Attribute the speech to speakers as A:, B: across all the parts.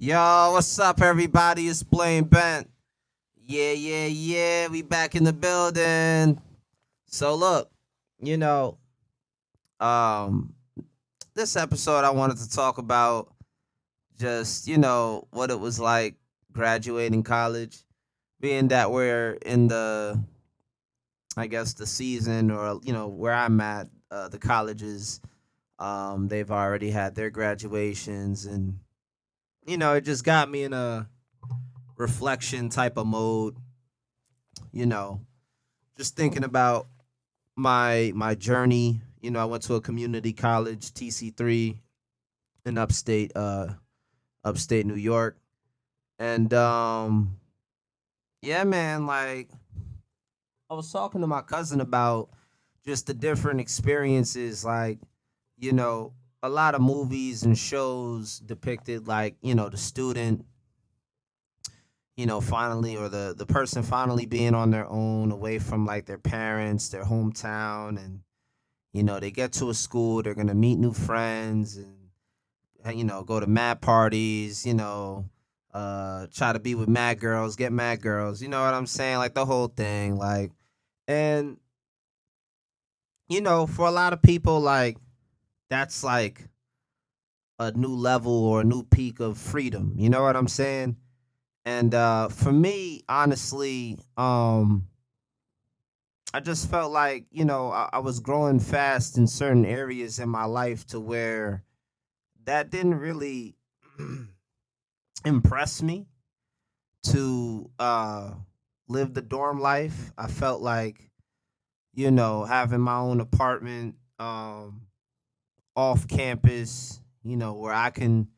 A: Yo, what's up, everybody? It's Blane Bent. Yeah. We back in the building. So look, you know, um, this episode I wanted to talk about just what it was like graduating college, being that we're in the, I guess, the season or where I'm at, the colleges. They've already had their graduations, and it just got me in a reflection type of mode. you know, just thinking about my journey. I went to a community college, TC3, in upstate New York. And yeah, man, like I was talking to my cousin about just the different experiences, like, you know, a lot of movies and shows depicted like, the student, finally, or the person finally being on their own away from like their parents, their hometown, and they get to a school, they're gonna meet new friends and go to mad parties, try to be with mad girls, get mad girls, you know what I'm saying? Like the whole thing. Like, and for a lot of people, like that's like a new level or a new peak of freedom. You know what I'm saying? And for me, honestly, I just felt like, I was growing fast in certain areas in my life to where that didn't really impress me to live the dorm life. I felt like, having my own apartment off campus, where I can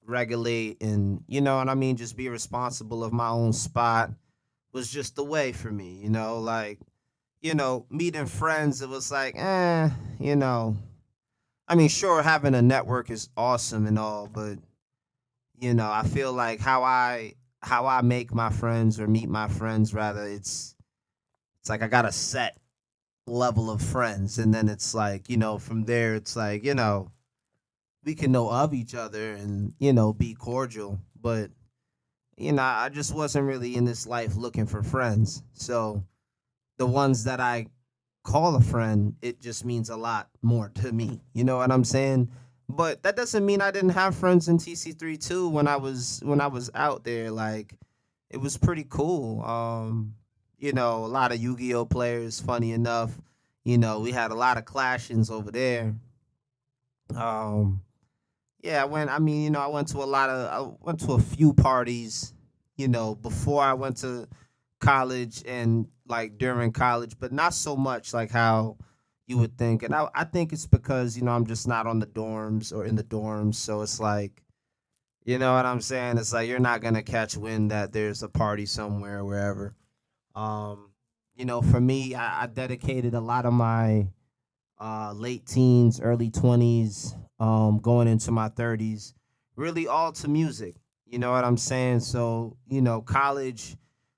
A: regulate and, what I mean, just be responsible of my own spot was just the way for me, like, meeting friends, it was like, you know, I mean, sure, having a network is awesome and all, but I feel like how I make my friends or meet my friends rather, it's like I got a set level of friends, and then it's like, from there it's like, we can know of each other and, be cordial, but I just wasn't really in this life looking for friends. So the ones that I call a friend, it just means a lot more to me. You know what I'm saying? But that doesn't mean I didn't have friends in TC3 too when I was out there. Like it was pretty cool. A lot of Yu-Gi-Oh players, funny enough. We had a lot of clashings over there. Um yeah, I went to I went to a few parties, before I went to college and like during college, but not so much like how you would think. And I think it's because, I'm just not on the dorms or in the dorms. So it's like, you know what I'm saying? It's like you're not gonna catch wind that there's a party somewhere, wherever. Um, for me, I dedicated a lot of my late teens, early 20s, going into my 30s, really all to music. You know what I'm saying? So, college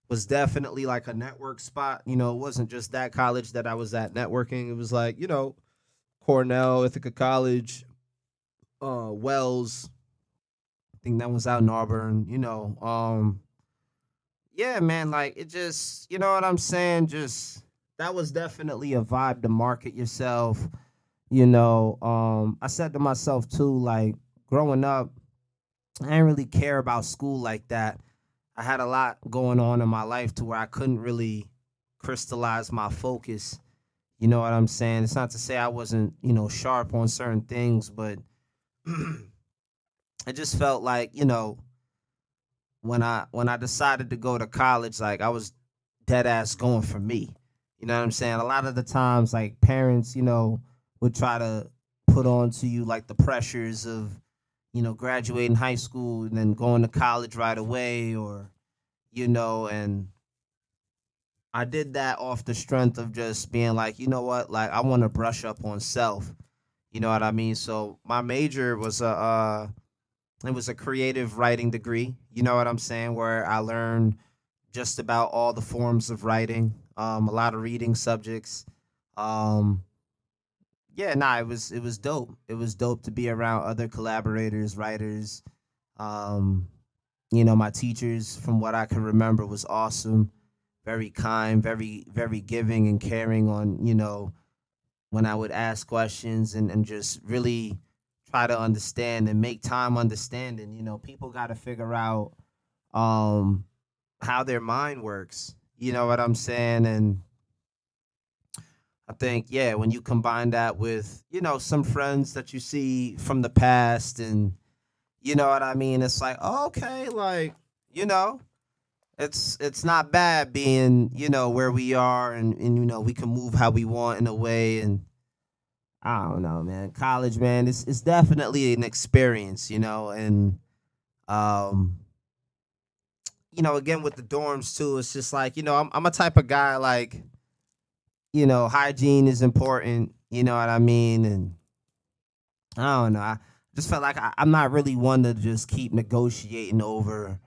A: was definitely like a network spot. It wasn't just that college that I was at networking. It was like, Cornell, Ithaca College, Wells. I think that was out in Auburn, yeah, man, like it just, you know what I'm saying? Just that was definitely a vibe to market yourself. I said to myself too, like growing up, I didn't really care about school like that. I had a lot going on in my life to where I couldn't really crystallize my focus. You know what I'm saying? It's not to say I wasn't, sharp on certain things, but I just felt like, when I decided to go to college, like I was dead ass going for me. You know what I'm saying? A lot of the times, like parents, would try to put on to you like the pressures of, graduating high school and then going to college right away, or and I did that off the strength of just being like, you know what, like I want to brush up on self. You know what I mean? So my major was it was a creative writing degree. You know what I'm saying? Where I learned just about all the forms of writing, a lot of reading subjects. Um, yeah, nah, it was dope. It was dope to be around other collaborators, writers. Um, My teachers, from what I can remember, was awesome, very kind, very giving and caring on, when I would ask questions and just really try to understand and make time understanding. People got to figure out um how their mind works. You know what I'm saying? And I think, yeah, when you combine that with, some friends that you see from the past, and you know what I mean, it's like, oh, okay, like, you know, it's not bad being, where we are, and we can move how we want in a way. And I don't know, man. College, man, it's definitely an experience, and um again with the dorms too, it's just like, I'm a type of guy, like, hygiene is important, you know what I mean? And I don't know. I just felt like I'm not really one to just keep negotiating over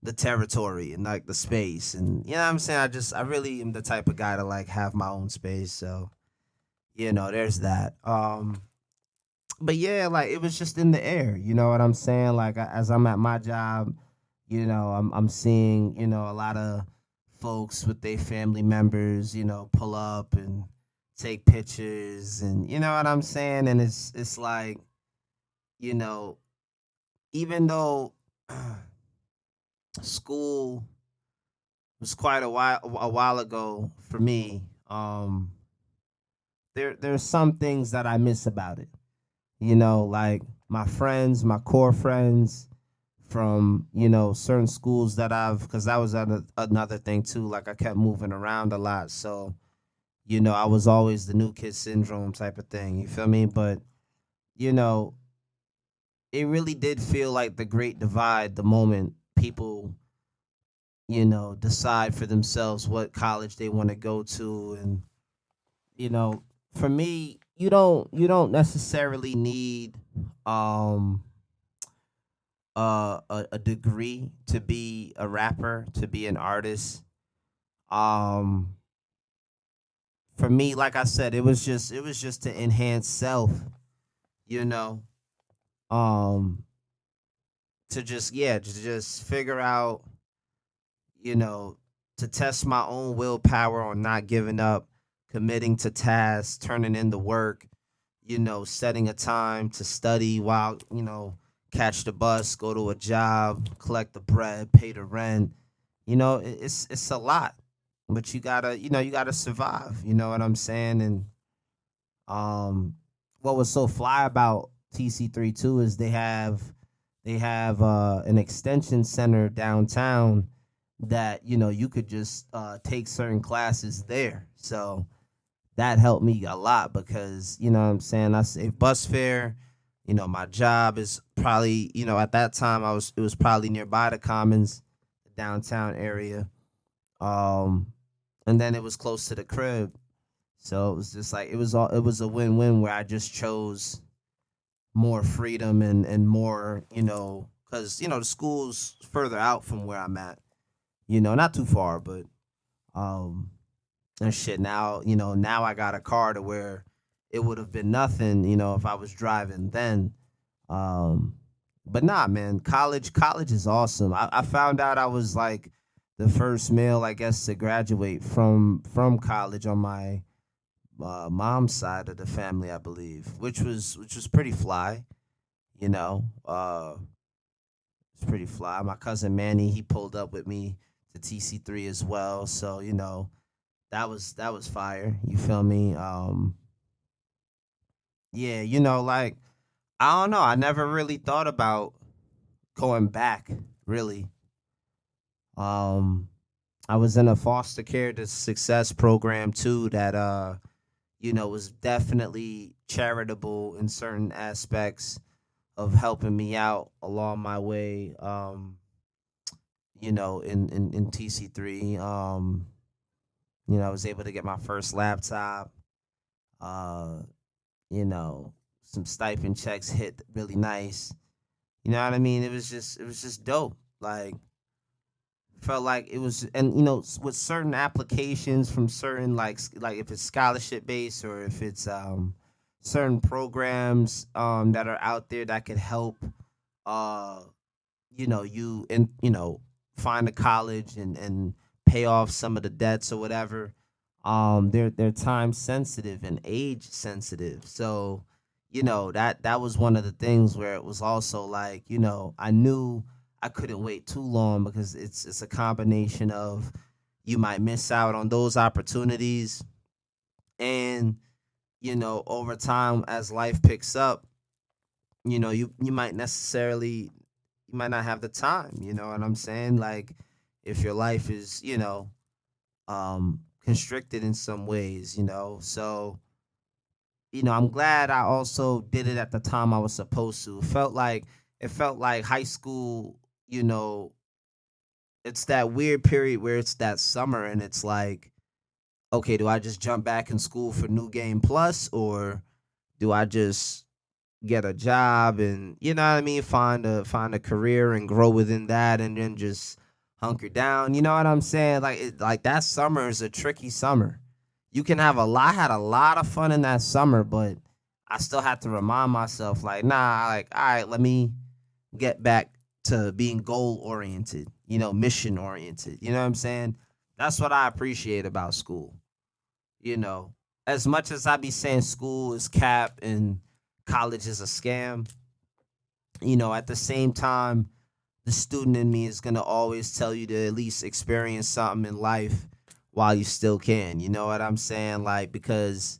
A: the territory and like the space. And you know what I'm saying? I really am the type of guy to like have my own space. So, there's that. But yeah, like it was just in the air, you know what I'm saying? Like as I'm at my job, I'm seeing, a lot of folks with their family members, pull up and take pictures, and you know what I'm saying? And it's like, you know, even though school was quite a while ago for me, there's some things that I miss about it. Like my friends, my core friends from, certain schools that because that was another thing too. Like I kept moving around a lot. So, I was always the new kid syndrome type of thing. You feel me? But, you know, it really did feel like the great divide the moment people, decide for themselves what college they want to go to. And, you know, for me, you don't necessarily need um a degree to be a rapper, to be an artist. Um for me, like I said, it was just to enhance self, you know. Um to just yeah, to just figure out, you know, to test my own willpower on not giving up, committing to tasks, turning in the work, setting a time to study while, catch the bus, go to a job, collect the bread, pay the rent. It's a lot, but you gotta survive. You know what I'm saying? And um, what was so fly about TC3 too is they have an extension center downtown that you could just take certain classes there. So that helped me a lot because what I'm saying, I save bus fare. My job is probably, at that time it was probably nearby the Commons, the downtown area. Um and then it was close to the crib. So it was just like it was a win-win where I just chose more freedom and more, cuz the school's further out from where I'm at. Not too far, but um and shit. Now I got a car to where it would have been nothing, if I was driving then. Um, but nah, man, college is awesome. I found out I was like the first male, I guess, to graduate from college on my mom's side of the family, I believe, which was pretty fly. You know, it's pretty fly. My cousin Manny, he pulled up with me to TC3 as well, so that was fire. You feel me? Yeah, like I don't know. I never really thought about going back. Really, um, I was in a foster care to success program too. That was definitely charitable in certain aspects of helping me out along my way. In TC3, I was able to get my first laptop. Uh, some stipend checks hit really nice. You know what I mean? It was just dope. Like felt like it was, and with certain applications from certain like if it's scholarship based or if it's certain programs that are out there that could help uh find a college and pay off some of the debts or whatever. They're time sensitive and age sensitive. So, that was one of the things where it was also like, I knew I couldn't wait too long because it's a combination of you might miss out on those opportunities, and over time as life picks up, you might necessarily, you might not have the time, you know what I'm saying? Like, if your life is, constricted in some ways, so, I'm glad I also did it at the time I was supposed to. It felt like high school, you know it's that weird period where it's that summer and it's like, okay, do I just jump back in school for New Game Plus, or do I just get a job and, what I mean, find a career and grow within that, and then just hunker down. You know what I'm saying? Like that summer is a tricky summer. You can have a lot had a lot of fun in that summer, but I still had to remind myself, like, nah, like, all right, let me get back to being goal oriented, mission oriented. You know what I'm saying? That's what I appreciate about school. You know, as much as I be saying school is cap and college is a scam, at the same time, the student in me is gonna always tell you to at least experience something in life while you still can. You know what I'm saying? Like, because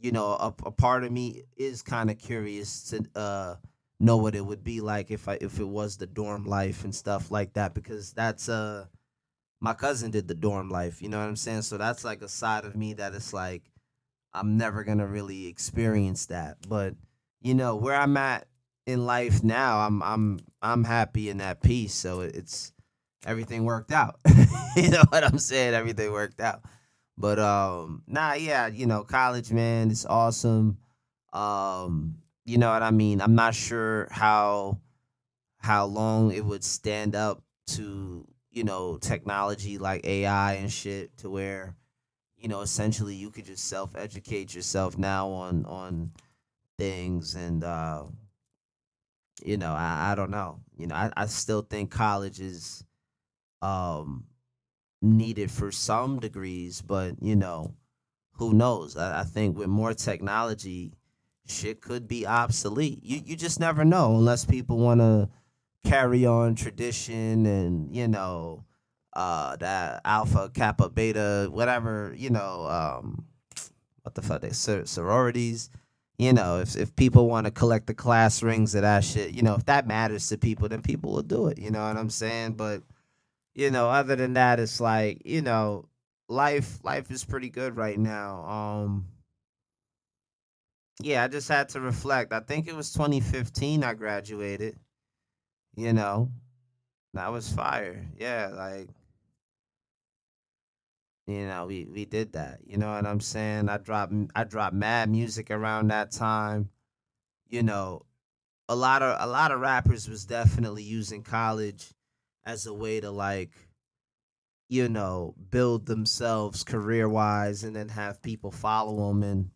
A: a part of me is kind of curious to know what it would be like if it was the dorm life and stuff like that, because that's my cousin did the dorm life. You know what I'm saying? So that's like a side of me that it's like I'm never gonna really experience that. But where I'm at in life now, I'm happy in that peace. So it's everything worked out. You know what I'm saying? Everything worked out. But nah, yeah, college, man, it's awesome. You know what I mean? I'm not sure how long it would stand up to, technology like AI and shit, to where, essentially you could just self-educate yourself now on things. And I don't know. I still think college is um needed for some degrees, but who knows? I think with more technology, shit could be obsolete. You just never know unless people want to carry on tradition and that alpha kappa beta whatever, what the fuck, they sororities. If people want to collect the class rings of that shit, if that matters to people, then people will do it. You know what I'm saying? But other than that, it's like, life is pretty good right now. Yeah, I just had to reflect. I think it was 2015 I graduated. You know, that was fire. Yeah, like, we did that. You know what I'm saying? I dropped mad music around that time. You know, a lot of rappers was definitely using college as a way to, like, build themselves career wise and then have people follow them. And,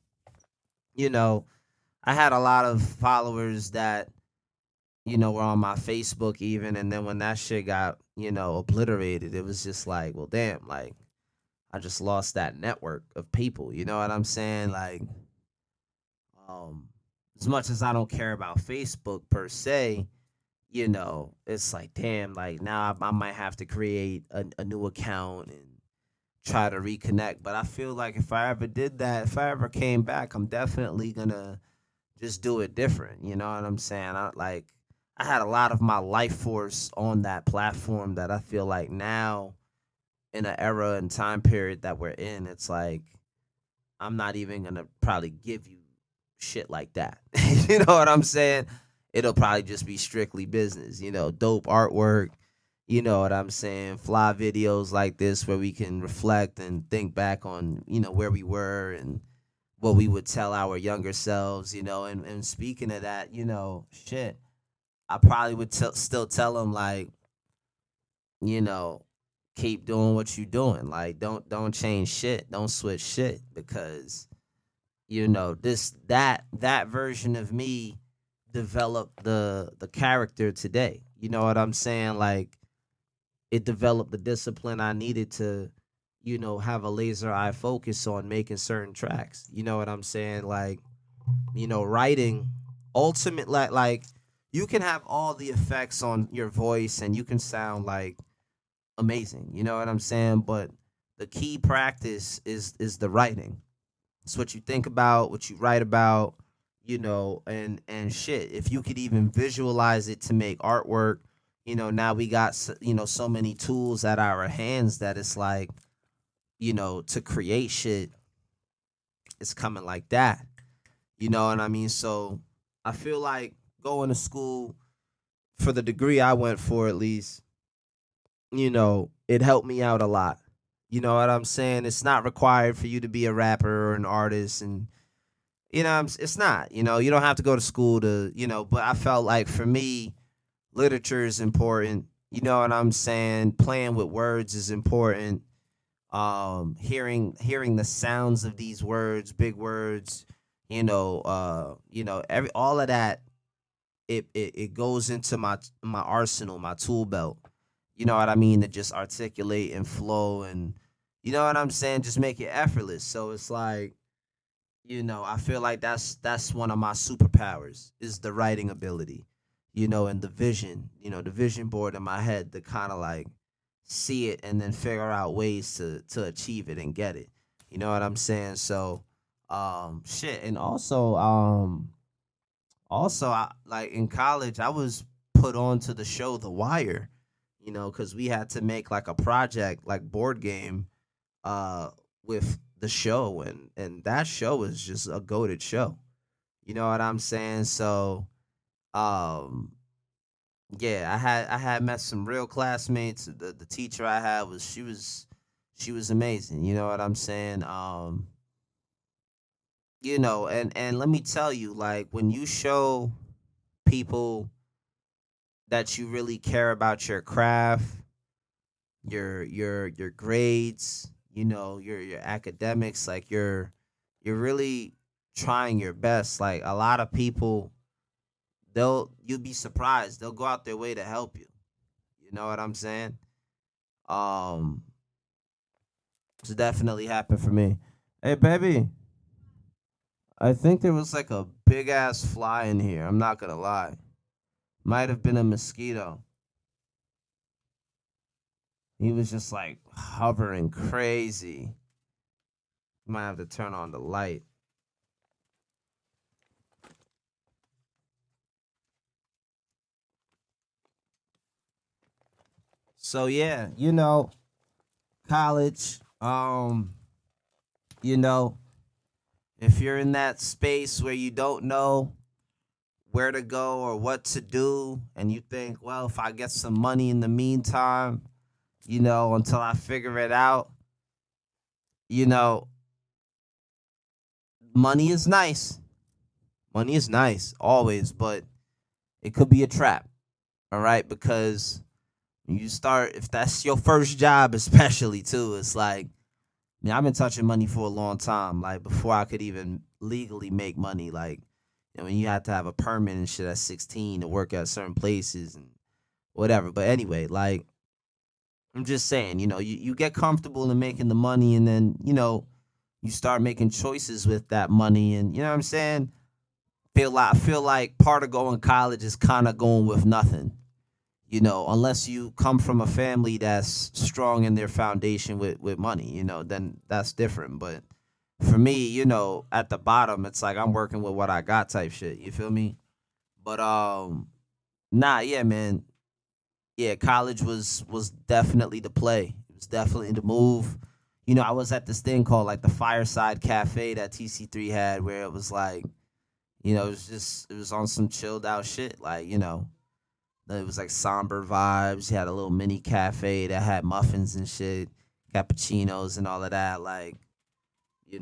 A: you know, I had a lot of followers that, were on my Facebook even. And then when that shit got, obliterated, it was just like, well, damn, like, I just lost that network of people. You know what I'm saying? Like, um, as much as I don't care about Facebook per se, it's like, damn, like, now I might have to create a new account and try to reconnect. But I feel like if I ever did that, if I ever came back, I'm definitely gonna just do it different. You know what I'm saying? I had a lot of my life force on that platform that I feel like now, in an era and time period that we're in, it's like I'm not even gonna probably give you shit like that. You know what I'm saying? It'll probably just be strictly business, dope artwork, you know what I'm saying? Fly videos like this where we can reflect and think back on, where we were and what we would tell our younger selves, and speaking of that, shit, I probably would still tell them, like, you know, keep doing what you're doing. Like, don't change shit. Don't switch shit, because that version of me developed the character today. You know what I'm saying? Like it developed the discipline I needed to, have a laser eye focus on making certain tracks. You know what I'm saying? Like, writing ultimate like you can have all the effects on your voice and you can sound like amazing. You know what I'm saying? But the key practice is the writing. It's what you think about, what you write about, and shit. If you could even visualize it to make artwork, now we got so many tools at our hands that it's like, to create shit, it's coming like that. You know what I mean? So I feel like going to school for the degree I went for, at least, it helped me out a lot. You know what I'm saying? It's not required for you to be a rapper or an artist, and it's not. You don't have to go to school to, but I felt like for me, literature is important. You know what I'm saying? Playing with words is important. Hearing the sounds of these words, big words, every all of that, it goes into my arsenal, my tool belt. You know what I mean? To just articulate and flow, and you know what I'm saying? Just make it effortless. So it's like, I feel like that's one of my superpowers is the writing ability, and the vision board in my head to kind of like see it and then figure out ways to achieve it and get it. You know what I'm saying? So, shit, and also, like in college, I was put on to the show The Wire, because we had to make like a project, like board game, uh, with the show, and that show is just a goated show. You know what I'm saying? So, um, yeah, I had met some real classmates. The teacher I had she was amazing. You know what I'm saying? And let me tell you, like when you show people that you really care about your craft, your grades, your academics, like you're really trying your best. Like a lot of people, you'll be surprised. They'll go out their way to help you. You know what I'm saying? Um, it's definitely happened for me. Hey, baby, I think there was like a big ass fly in here. I'm not gonna lie. Might have been a mosquito. He was just like hovering crazy. Might have to turn on the light. So yeah, college. You know, if you're in that space where you don't know where to go or what to do, and you think, well, if I get some money in the meantime, until I figure it out, you know, money is nice. Money is nice always, but it could be a trap. All right, because you start if that's your first job, especially too. It's like, I've been touching money for a long time. Like before I could even legally make money. Like, when you have to have a permit and shit at 16 to work at certain places and whatever. But anyway, like I'm just saying, you get comfortable in making the money, and then you start making choices with that money, and you know what I'm saying. I feel like part of going to college is kind of going with nothing. Unless you come from a family that's strong in their foundation with money, then that's different. But for me, at the bottom, it's like I'm working with what I got type shit. You feel me? But nah, yeah, man. Yeah, college was definitely the play. It was definitely the move. I was at this thing called like the Fireside Cafe that TC3 had, where it was like, it was on some chilled out shit, like it was like somber vibes. You had a little mini cafe that had muffins and shit, cappuccinos and all of that. Like,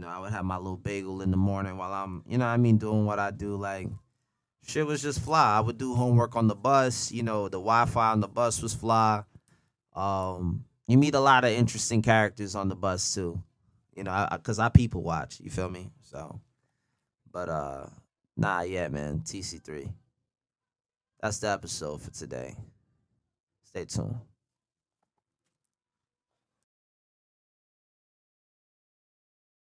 A: I would have my little bagel in the morning while I'm, what I mean, doing what I do. Like, shit was just fly. I would do homework on the bus. The Wi-Fi on the bus was fly. You meet a lot of interesting characters on the bus too. Cause I people watch. You feel me? So, but nah, yeah, man. TC3. That's the episode for today. Stay tuned.